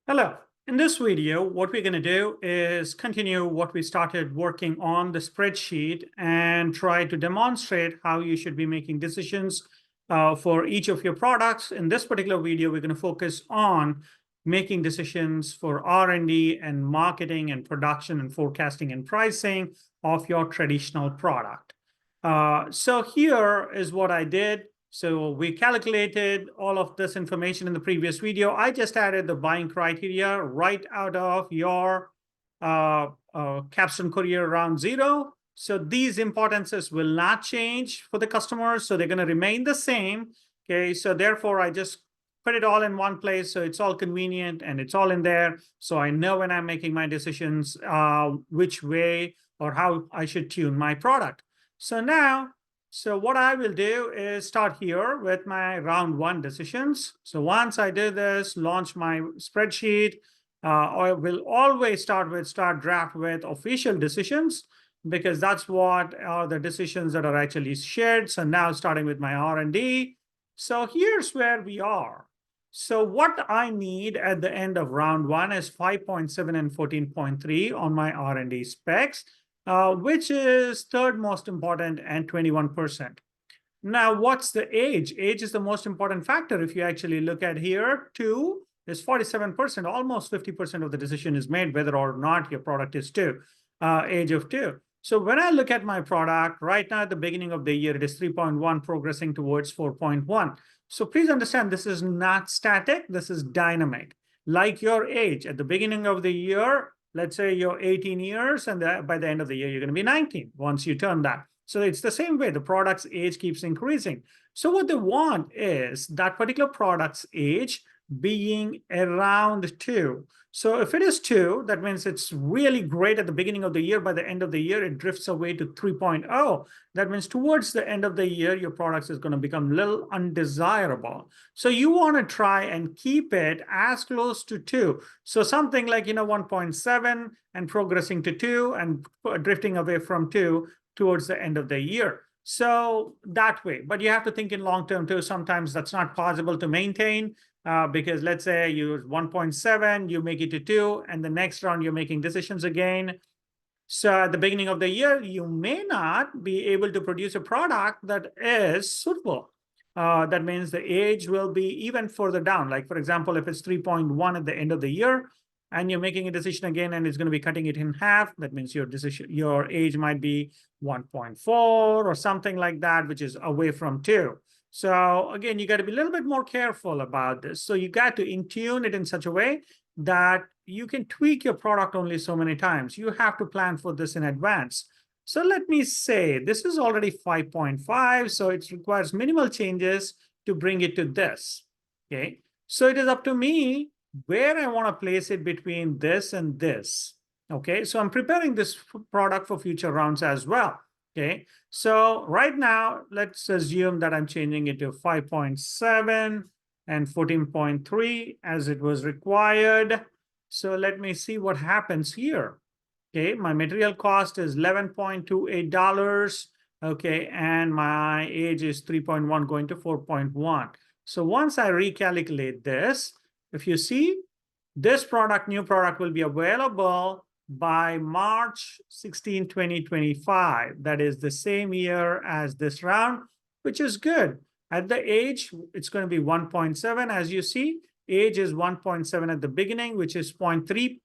Hello. In this video, what we're going to do is continue what we started working on the spreadsheet and try to demonstrate how you should be making decisions for each of your products. In this particular video, we're going to focus on making decisions for R&D and marketing and production and forecasting and pricing of your traditional product. So here is what I did. So we calculated all of this information in the previous video. I just added the buying criteria right out of your Capstone Courier round zero. So these importances will not change for the customers. So they're going to remain the same. Okay, so therefore I just put it all in one place. So it's all convenient and it's all in there. So I know when I'm making my decisions, which way or how I should tune my product. So what I will do is start here with my round one decisions. So once I do this, launch my spreadsheet, I will always start draft with official decisions because that's what are the decisions that are actually shared. So now starting with my R&D. So here's where we are. So what I need at the end of round one is 5.7 and 14.3 on my R&D specs. Which is third most important and 21%. Now, what's the age? Age is the most important factor. If you actually look at here, 2 is 47%, almost 50% of the decision is made whether or not your product is 2, age of 2. So when I look at my product, right now at the beginning of the year, it is 3.1 progressing towards 4.1. So please understand, this is not static, this is dynamic. Like your age, at the beginning of the year, let's say you're 18 years, and by the end of the year, you're going to be 19 once you turn that. So it's the same way. The product's age keeps increasing. So what they want is that particular product's age being around 2. So if it is 2, that means it's really great at the beginning of the year. By the end of the year, it drifts away to 3.0. That means towards the end of the year, your product is going to become a little undesirable. So you want to try and keep it as close to 2. So something like, 1.7 and progressing to 2 and drifting away from 2 towards the end of the year. So that way, but you have to think in long term too. Sometimes that's not possible to maintain because let's say you use 1.7, you make it to 2, and the next round you're making decisions again. So at the beginning of the year, you may not be able to produce a product that is suitable. That means the age will be even further down. Like, for example, if it's 3.1 at the end of the year, and you're making a decision again, and it's going to be cutting it in half, that means your age might be 1.4 or something like that, which is away from 2. So again, you got to be a little bit more careful about this. So you got to tune it in such a way that you can tweak your product only so many times. You have to plan for this in advance. So let me say this is already 5.5, so it requires minimal changes to bring it to this. Okay, so it is up to me where I want to place it between this and this. Okay, so I'm preparing this product for future rounds as well. Okay, so right now, let's assume that I'm changing it to 5.7 and 14.3 as it was required. So let me see what happens here. Okay, my material cost is $11.28. Okay, and my age is 3.1 going to 4.1. So once I recalculate this, if you see, this new product will be available by March 16, 2025. That is the same year as this round, which is good. At the age, it's going to be 1.7. As you see, age is 1.7 at the beginning, which is 0.3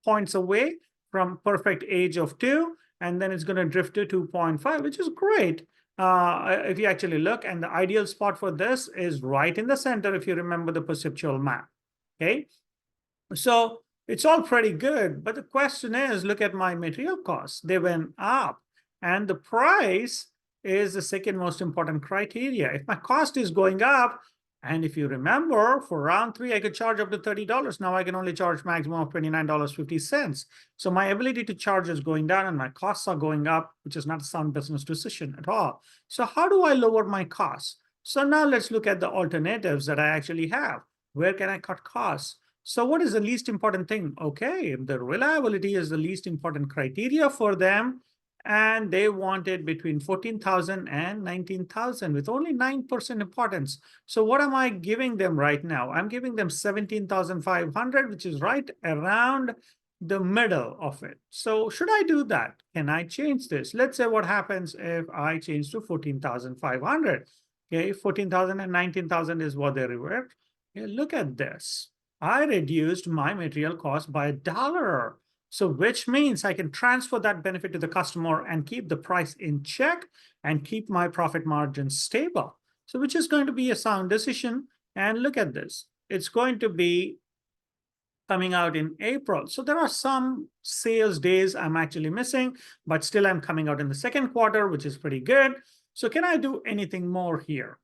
points away from perfect age of 2. And then it's going to drift to 2.5, which is great. If you actually look, and the ideal spot for this is right in the center, if you remember the perceptual map. Okay, so it's all pretty good, but the question is, look at my material costs. They went up, and the price is the second most important criteria. If my cost is going up, and if you remember, for round 3, I could charge up to $30. Now I can only charge maximum of $29.50. So my ability to charge is going down and my costs are going up, which is not a sound business decision at all. So how do I lower my costs? So now let's look at the alternatives that I actually have. Where can I cut costs? So what is the least important thing? Okay, the reliability is the least important criteria for them. and they wanted between 14,000 and 19,000 with only 9% importance. So what am I giving them right now? I'm giving them 17,500, which is right around the middle of it. So should I do that? Can I change this? Let's say what happens if I change to 14,500. Okay, 14,000 and 19,000 is what they revert. Okay, look at this. I reduced my material cost by $1. So which means I can transfer that benefit to the customer and keep the price in check and keep my profit margins stable. So which is going to be a sound decision. And look at this. It's going to be coming out in April. So there are some sales days I'm actually missing, but still I'm coming out in the second quarter, which is pretty good. So can I do anything more here?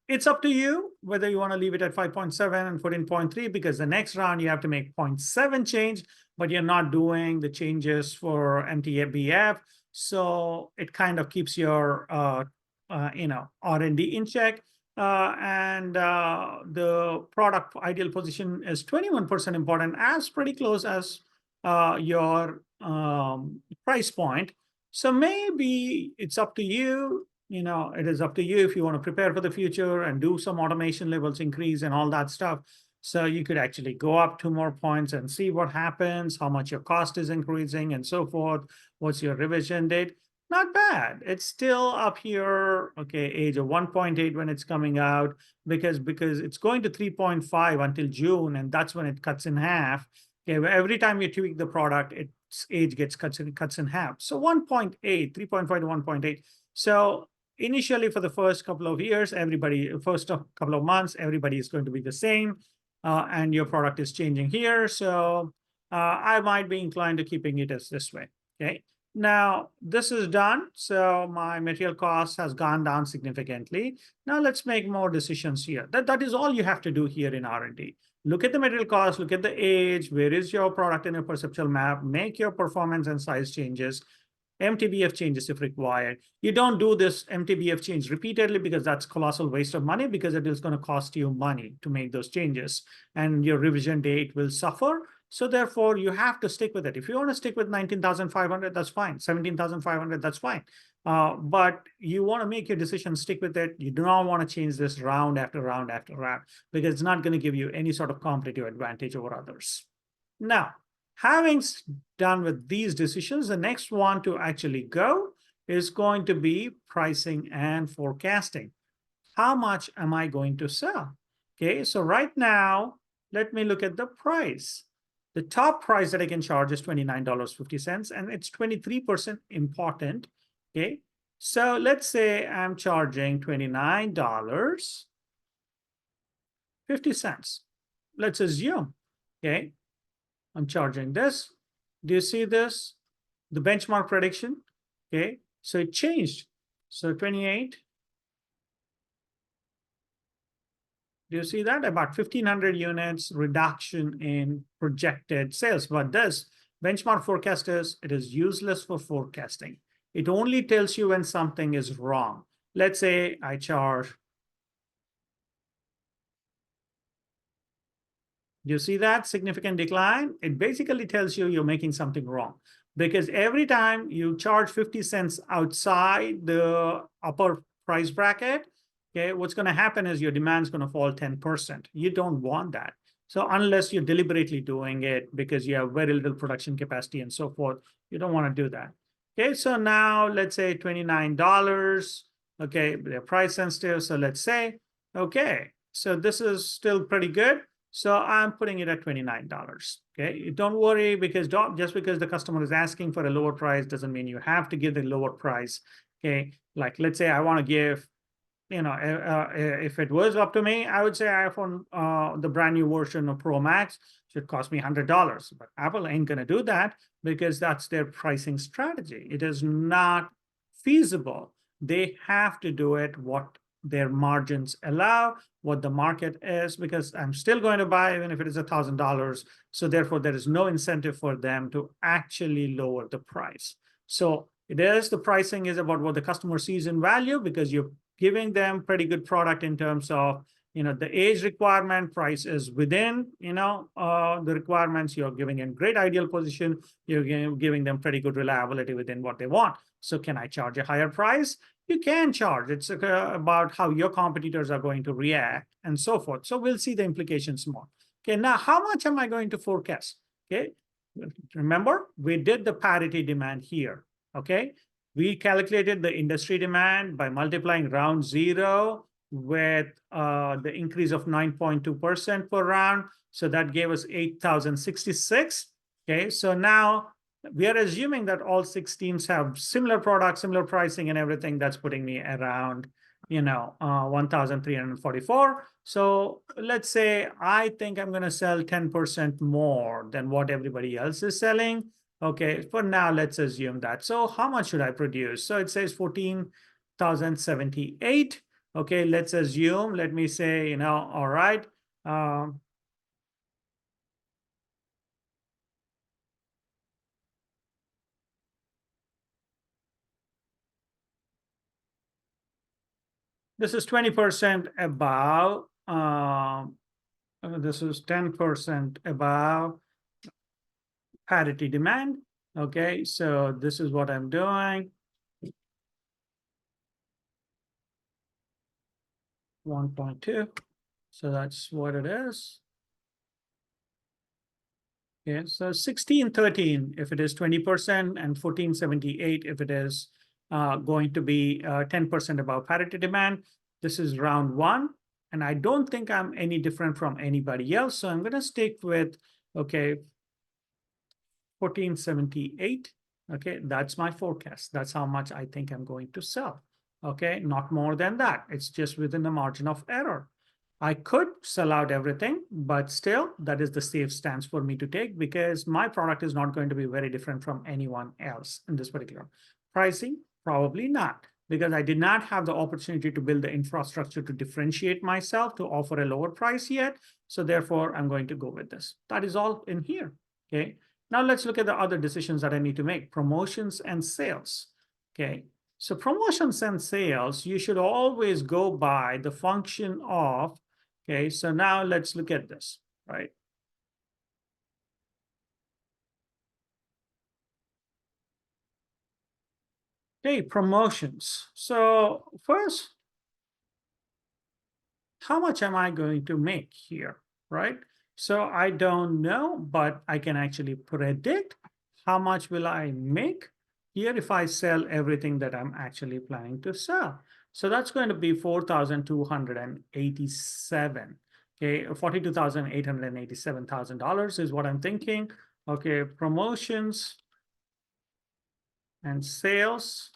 It's up to you whether you want to leave it at 5.7 and 14.3, because the next round you have to make 0.7 change, but you're not doing the changes for MTBF. So it kind of keeps your R&D in check. And the product ideal position is 21% important, as pretty close as your price point. So maybe it's up to you. It is up to you if you want to prepare for the future and do some automation levels increase and all that stuff. So you could actually go up 2 more points and see what happens, how much your cost is increasing and so forth. What's your revision date? Not bad. It's still up here. Okay, age of 1.8 when it's coming out, because it's going to 3.5 until June, and that's when it cuts in half. Okay, every time you tweak the product, its age gets cuts in half. So 1.8, 3.5 to 1.8. So initially, for the first couple of years, first couple of months, everybody is going to be the same, and your product is changing here. So I might be inclined to keeping it as this way. Okay. Now this is done. So my material cost has gone down significantly. Now let's make more decisions here. That is all you have to do here in R&D. Look at the material cost, look at the age, where is your product in a perceptual map, make your performance and size changes, MTBF changes if required. You don't do this MTBF change repeatedly, because that's colossal waste of money, because it is going to cost you money to make those changes and your revision date will suffer. So therefore you have to stick with it. If you want to stick with 19,500, that's fine. 17,500, that's fine. But you want to make your decision, stick with it. You do not want to change this round after round after round, because it's not going to give you any sort of competitive advantage over others. Now, having done with these decisions, the next one to actually go is going to be pricing and forecasting. How much am I going to sell? Okay, so right now, let me look at the price. The top price that I can charge is $29.50, and it's 23% important. Okay, so let's say I'm charging $29.50. Let's assume, okay, I'm charging this. Do you see this? The benchmark prediction. Okay, so it changed. So 28. Do you see that? About 1,500 units reduction in projected sales. But this benchmark forecasters, it is useless for forecasting. It only tells you when something is wrong. Let's say I charge. Do you see that significant decline? It basically tells you you're making something wrong, because every time you charge 50 cents outside the upper price bracket, okay, what's going to happen is your demand is going to fall 10%. You don't want that. So unless you're deliberately doing it because you have very little production capacity and so forth, you don't want to do that. Okay, so now let's say $29. Okay, they're price sensitive. So let's say, okay, so this is still pretty good. So I'm putting it at $29. Okay, don't worry, because just because the customer is asking for a lower price doesn't mean you have to give the lower price. Okay, like let's say I want to give, if it was up to me, I would say iPhone, the brand new version of Pro Max should cost me $100. But Apple ain't going to do that, because that's their pricing strategy. It is not feasible. They have to do it what their margins allow, what the market is, because I'm still going to buy even if it is $1,000. So therefore, there is no incentive for them to actually lower the price. So the pricing is about what the customer sees in value, because you're giving them pretty good product in terms of the age requirement, price is within, the requirements. You're giving in great ideal position. You're giving them pretty good reliability within what they want. So can I charge a higher price? You can charge. It's about how your competitors are going to react and so forth. So we'll see the implications more. Okay, now how much am I going to forecast? Okay, remember, we did the parity demand here. Okay, we calculated the industry demand by multiplying round zero with the increase of 9.2% per round. So that gave us 8,066. Okay, so now we are assuming that all 6 teams have similar products, similar pricing and everything. That's putting me around 1,344. So let's say I think I'm going to sell 10% more than what everybody else is selling. Okay, for now, let's assume that. So how much should I produce? So it says 14,078. Okay, let's assume, let me say, all right. This is 20% above. This is 10% above parity demand. Okay, so this is what I'm doing. 1.2. So that's what it is. Okay, so 1613 if it is 20% and 1478 if it is going to be 10% above parity demand. This is round one. And I don't think I'm any different from anybody else. So I'm going to stick with, okay, 1478. Okay, that's my forecast. That's how much I think I'm going to sell. Okay, not more than that. It's just within the margin of error. I could sell out everything, but still, that is the safe stance for me to take because my product is not going to be very different from anyone else in this particular pricing. Probably not, because I did not have the opportunity to build the infrastructure to differentiate myself to offer a lower price yet. So therefore, I'm going to go with this. That is all in here. Okay. Now let's look at the other decisions that I need to make: promotions and sales. Okay. So promotions and sales, you should always go by the function of. Okay, so now let's look at this, right? Okay, promotions. So first, how much am I going to make here, right? So I don't know, but I can actually predict how much will I make here if I sell everything that I'm actually planning to sell. So that's going to be 4,287. Okay, $42,887 is what I'm thinking. Okay, promotions and sales.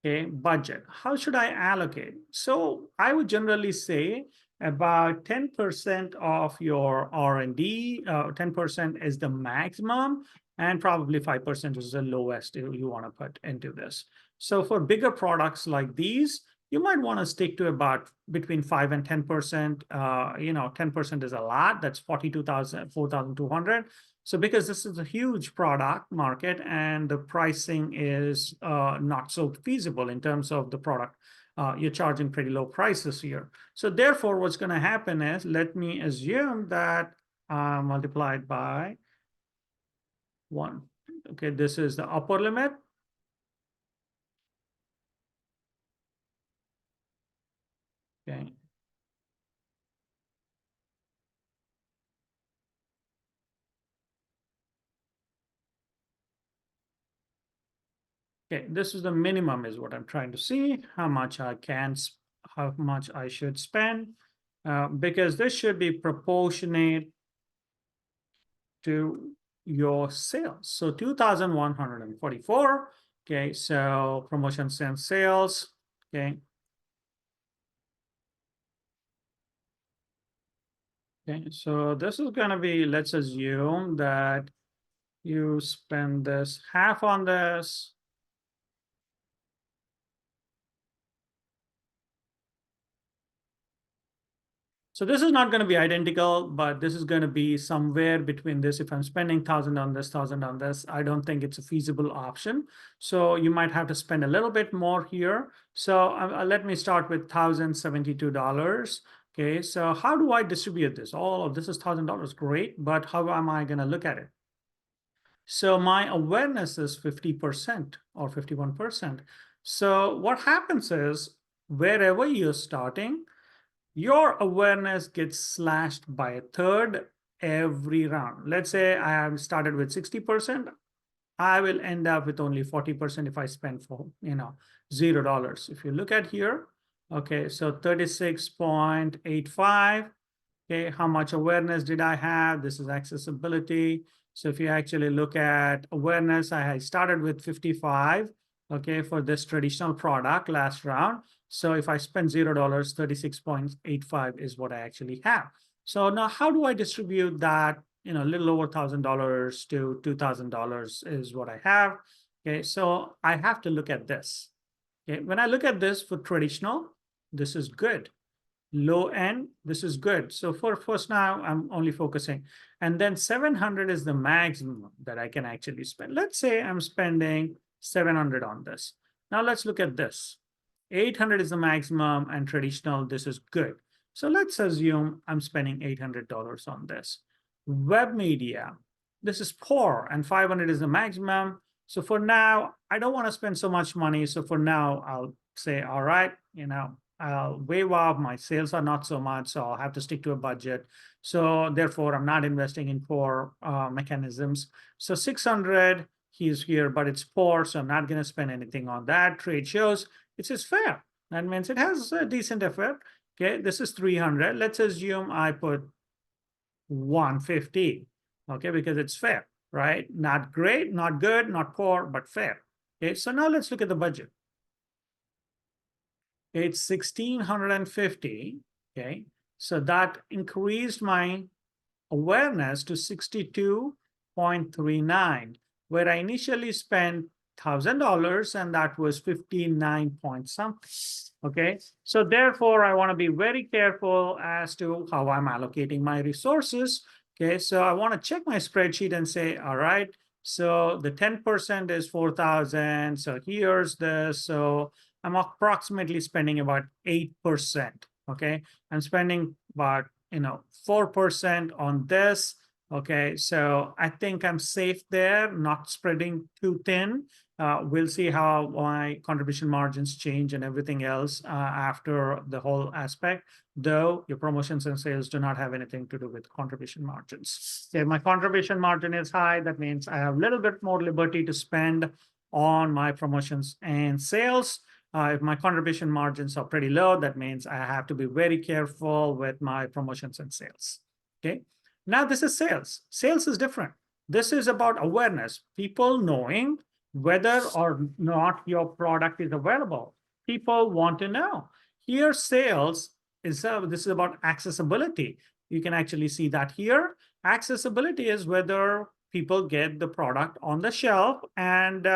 Okay, budget. How should I allocate? So I would generally say about 10% of your R&D, 10% is the maximum, and probably 5% is the lowest you want to put into this. So for bigger products like these, you might want to stick to about between 5 and 10%. 10% is a lot. That's 4,200. So because this is a huge product market and the pricing is not so feasible in terms of the product, you're charging pretty low prices here. So therefore, what's going to happen is, let me assume that multiplied by 1. Okay, this is the upper limit. Okay. Okay, this is the minimum is what I'm trying to see, how much I can, how much I should spend, because this should be proportionate to your sales. So 2,144. Okay, so promotions and sales. Okay. Okay, so this is going to be, let's assume that you spend this half on this. So this is not going to be identical, but this is going to be somewhere between this. If I'm spending 1,000 on this, 1,000 on this, I don't think it's a feasible option. So you might have to spend a little bit more here. So let me start with $1,072. Okay, so how do I distribute this? All of this is $1,000, great, but how am I going to look at it? So my awareness is 50% or 51%. So what happens is wherever you're starting, your awareness gets slashed by a third every round. Let's say I have started with 60%. I will end up with only 40% if I spend for, $0. If you look at here, okay, so 36.85. Okay, how much awareness did I have? This is accessibility. So if you actually look at awareness, I started with 55, okay, for this traditional product last round. So if I spend $0, 36.85 is what I actually have. So now how do I distribute that? A little over $1,000 to $2,000 is what I have. Okay, so I have to look at this. Okay, when I look at this for traditional, this is good. Low end, this is good. So for first now, I'm only focusing. And then 700 is the maximum that I can actually spend. Let's say I'm spending 700 on this. Now let's look at this. 800 is the maximum and traditional, this is good. So let's assume I'm spending $800 on this. Web media, this is poor and 500 is the maximum. So for now, I don't want to spend so much money. So for now, I'll say, all right, I'll waive off, my sales are not so much, so I'll have to stick to a budget. So therefore, I'm not investing in core mechanisms. So 600, he's here, but it's poor, so I'm not going to spend anything on that. Trade shows, it is fair. That means it has a decent effort. Okay, this is 300. Let's assume I put 150, okay, because it's fair, right? Not great, not good, not poor, but fair. Okay, so now let's look at the budget. It's 1,650, okay? So that increased my awareness to 62.39, where I initially spent $1,000 and that was 59 point something, okay? So therefore, I wanna be very careful as to how I'm allocating my resources, okay? So I wanna check my spreadsheet and say, all right, so the 10% is 4,000, so here's this, so I'm approximately spending about 8%, okay? I'm spending about, 4% on this, okay? So I think I'm safe there, not spreading too thin. We'll see how my contribution margins change and everything else after the whole aspect, though your promotions and sales do not have anything to do with contribution margins. If my contribution margin is high, that means I have a little bit more liberty to spend on my promotions and sales. If my contribution margins are pretty low, that means I have to be very careful with my promotions and sales. Okay. Now this is sales. Sales is different. This is about awareness. People knowing whether or not your product is available. People want to know. Here, sales is this is about accessibility. You can actually see that here. Accessibility is whether people get the product on the shelf and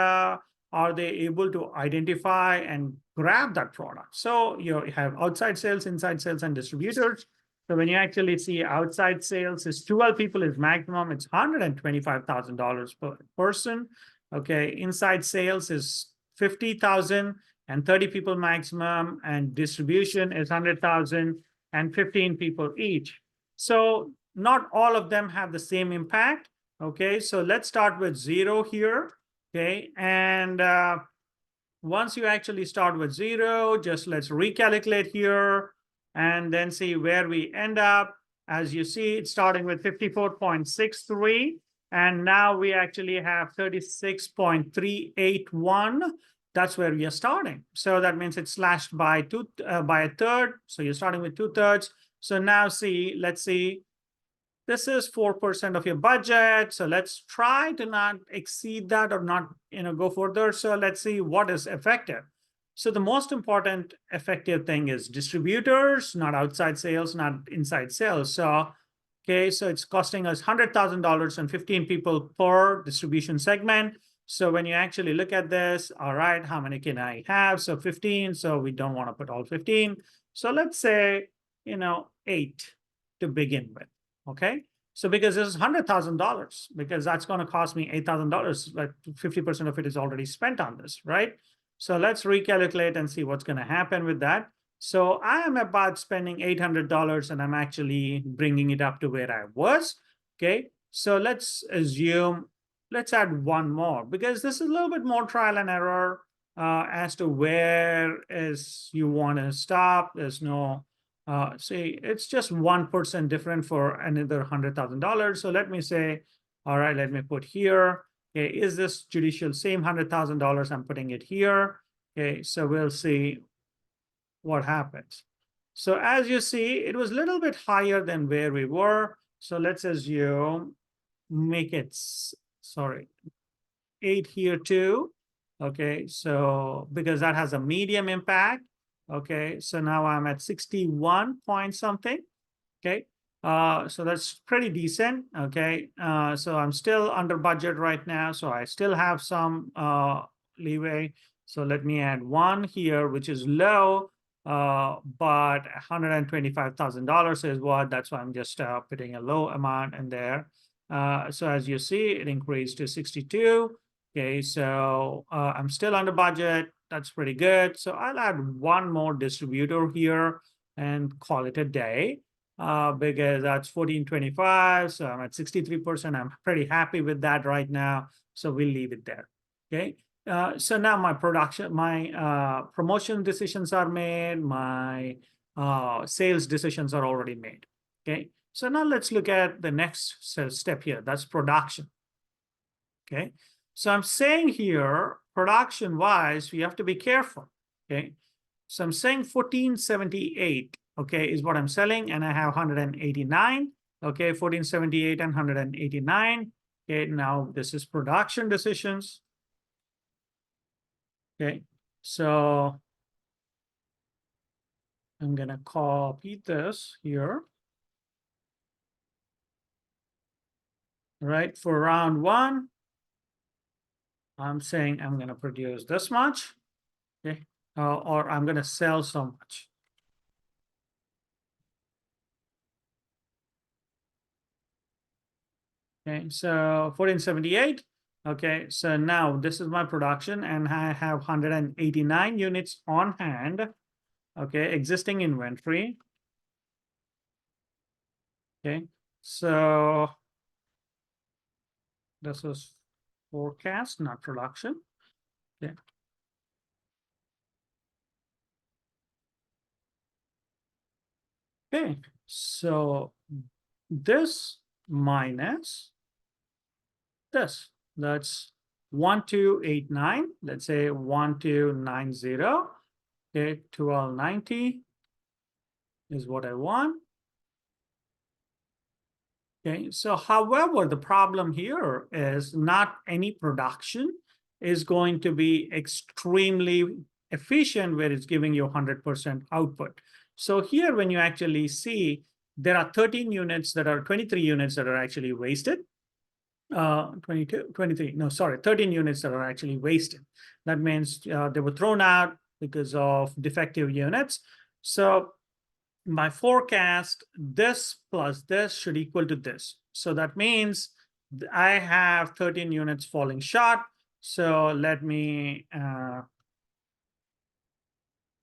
are they able to identify and grab that product? So you have outside sales, inside sales, and distributors. So when you actually see outside sales is 12 people is maximum, it's $125,000 per person. Okay, inside sales is 50,000 and 30 people maximum, and distribution is 100,000 and 15 people each. So not all of them have the same impact. Okay, so let's start with 0 here. Okay, and once you actually start with 0, just let's recalculate here and then see where we end up. As you see, it's starting with 54.63, and now we actually have 36.381. That's where we are starting. So that means it's slashed by a third. So you're starting with 2/3. So now see, let's see. This is 4% of your budget. So let's try to not exceed that or not, go further. So let's see what is effective. So the most important effective thing is distributors, not outside sales, not inside sales. So, okay, so it's costing us $100,000 and 15 people per distribution segment. So when you actually look at this, all right, how many can I have? So 15, so we don't want to put all 15. So let's say, 8 to begin with. Okay, so because this is $100,000, because that's going to cost me $8,000, like 50% of it is already spent on this, right? So let's recalculate and see what's going to happen with that. So I am about spending $800 and I'm actually bringing it up to where I was. Okay. So let's assume, let's add one more because this is a little bit more trial and error as to where is you want to stop. There's no, see, it's just 1% different for another $100,000. So let me say, all right, let me put here. Okay, is this judicial same $100,000? I'm putting it here. Okay, so we'll see what happens. So as you see, it was a little bit higher than where we were. So let's assume, make it, sorry, 8 here too. Okay, so because that has a medium impact. Okay, so now I'm at 61 point something. Okay, so that's pretty decent. Okay, so I'm still under budget right now, so I still have some leeway. So let me add one here, which is low, but $125,000 is what. That's why I'm just putting a low amount in there. So as you see, it increased to 62. Okay, so I'm still under budget. That's pretty good. So I'll add one more distributor here and call it a day because that's 1425. So I'm at 63%. I'm pretty happy with that right now. So we'll leave it there. Okay. So now my promotion decisions are made. My sales decisions are already made. Okay. So now let's look at the next step here. That's production. Okay. So I'm saying here, production wise, we have to be careful. Okay. So I'm saying 1478, okay, is what I'm selling, and I have 189. Okay, 1478 and 189. Okay, now this is production decisions. Okay, so I'm gonna copy this here. Right, for round one, I'm saying I'm gonna produce this much. Okay, or I'm gonna sell so much. Okay, so 1478. Okay, so now this is my production and I have 189 units on hand. Okay, existing inventory. Okay, so this is forecast, not production. Okay. Okay, so this minus this, that's 1289, let's say 1290. Okay, 1290 is what I want. Okay, so however, the problem here is not any production is going to be extremely efficient where it's giving you 100% output. So here, when you actually see, there are 13 units that are 23 units that are actually wasted. 22, 23, no, sorry, 13 units that are actually wasted. That means they were thrown out because of defective units. So my forecast, this plus this should equal to this. So that means I have 13 units falling short. So let me,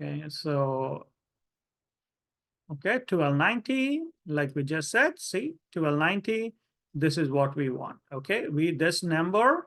okay, so, okay, 1290, like we just said, see, 1290, this is what we want, okay? This number,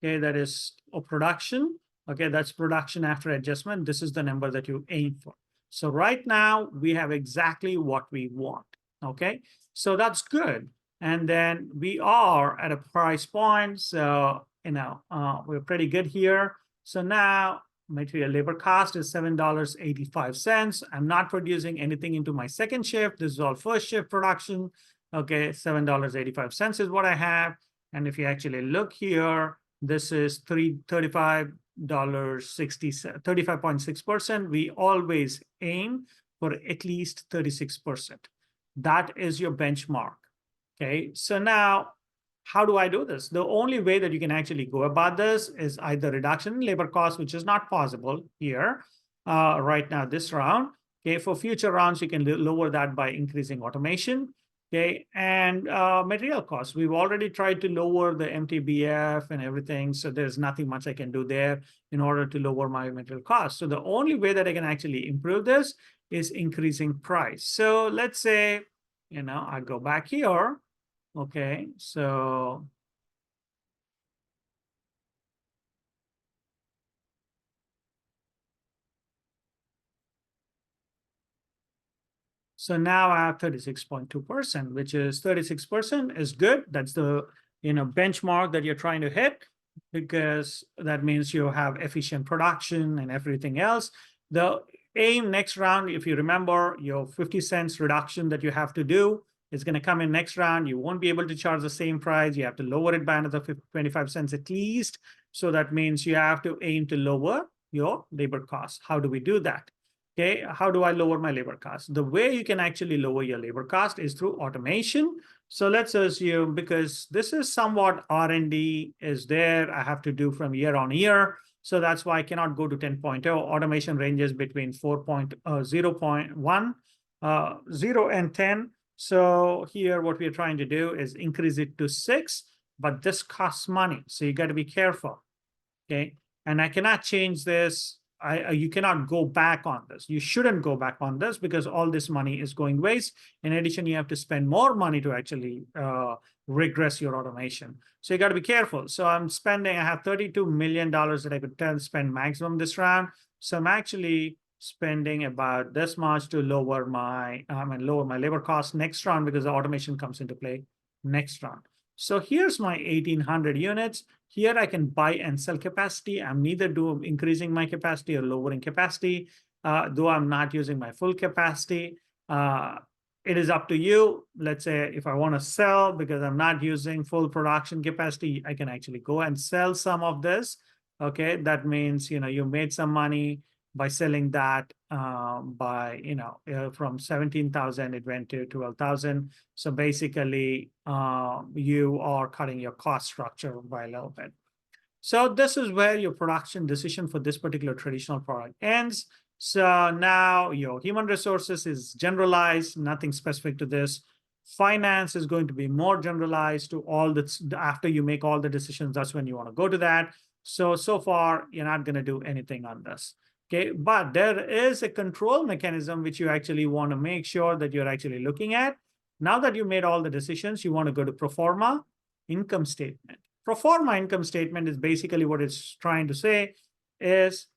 okay, that is a production, okay, that's production after adjustment. This is the number that you aim for. So right now we have exactly what we want, okay? So that's good. And then we are at a price point. So, we're pretty good here. So now material labor cost is $7.85. I'm not producing anything into my second shift. This is all first shift production. Okay, $7.85 is what I have. And if you actually look here, this is $35.6%. We always aim for at least 36%. That is your benchmark. Okay, so now how do I do this? The only way that you can actually go about this is either reduction in labor costs, which is not possible here right now, this round. Okay, for future rounds, you can lower that by increasing automation. Okay, and material costs. We've already tried to lower the MTBF and everything, so there's nothing much I can do there in order to lower my material costs. So the only way that I can actually improve this is increasing price. So let's say, I go back here. Okay, so now I have 36.2%, which is 36% is good. That's the benchmark that you're trying to hit, because that means you have efficient production and everything else. The aim next round, if you remember, your 50 cents reduction that you have to do is going to come in next round. You won't be able to charge the same price. You have to lower it by another 25 cents at least. So that means you have to aim to lower your labor costs. How do we do that? Okay, how do I lower my labor cost? The way you can actually lower your labor cost is through automation. So let's assume, because this is somewhat R&D is there, I have to do from year on year. So that's why I cannot go to 10.0. Automation ranges between 0.1, 0 and 10. So here, what we're trying to do is increase it to 6, but this costs money. So you got to be careful. Okay, and I cannot change this. You cannot go back on this. You shouldn't go back on this, because all this money is going waste. In addition, you have to spend more money to actually regress your automation. So you got to be careful. So I have $32 million that I could spend maximum this round. So I'm actually spending about this much to lower my labor cost next round, because the automation comes into play next round. So here's my 1,800 units. Here I can buy and sell capacity. I'm neither increasing my capacity or lowering capacity, though I'm not using my full capacity. It is up to you. Let's say if I want to sell because I'm not using full production capacity, I can actually go and sell some of this. Okay, that means you made some money by selling that from 17,000 it went to 12,000. So basically, you are cutting your cost structure by a little bit. So this is where your production decision for this particular traditional product ends. So now your human resources is generalized, nothing specific to this. Finance is going to be more generalized to all that's after you make all the decisions. That's when you want to go to that. So far, you're not going to do anything on this. Okay, but there is a control mechanism which you actually want to make sure that you're actually looking at. Now that you made all the decisions, you want to go to pro forma income statement. Pro forma income statement is basically what it's trying to say is,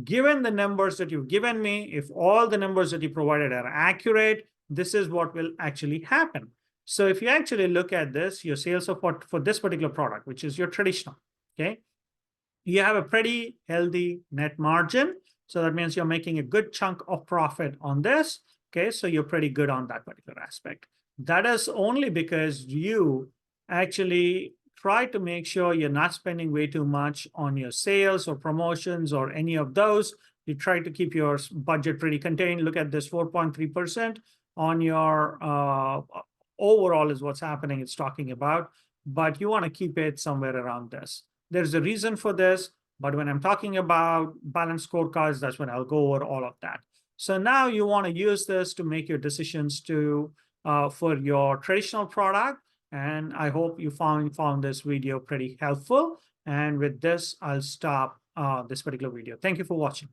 given the numbers that you've given me, if all the numbers that you provided are accurate, this is what will actually happen. So if you actually look at this, your sales for this particular product, which is your traditional, okay, you have a pretty healthy net margin. So that means you're making a good chunk of profit on this. Okay, so you're pretty good on that particular aspect. That is only because you actually try to make sure you're not spending way too much on your sales or promotions or any of those. You try to keep your budget pretty contained. Look at this 4.3% on your overall is what's happening. It's talking about, but you want to keep it somewhere around this. There's a reason for this, but when I'm talking about balanced scorecards, that's when I'll go over all of that. So now you want to use this to make your decisions for your traditional product. And I hope you found this video pretty helpful. And with this, I'll stop this particular video. Thank you for watching.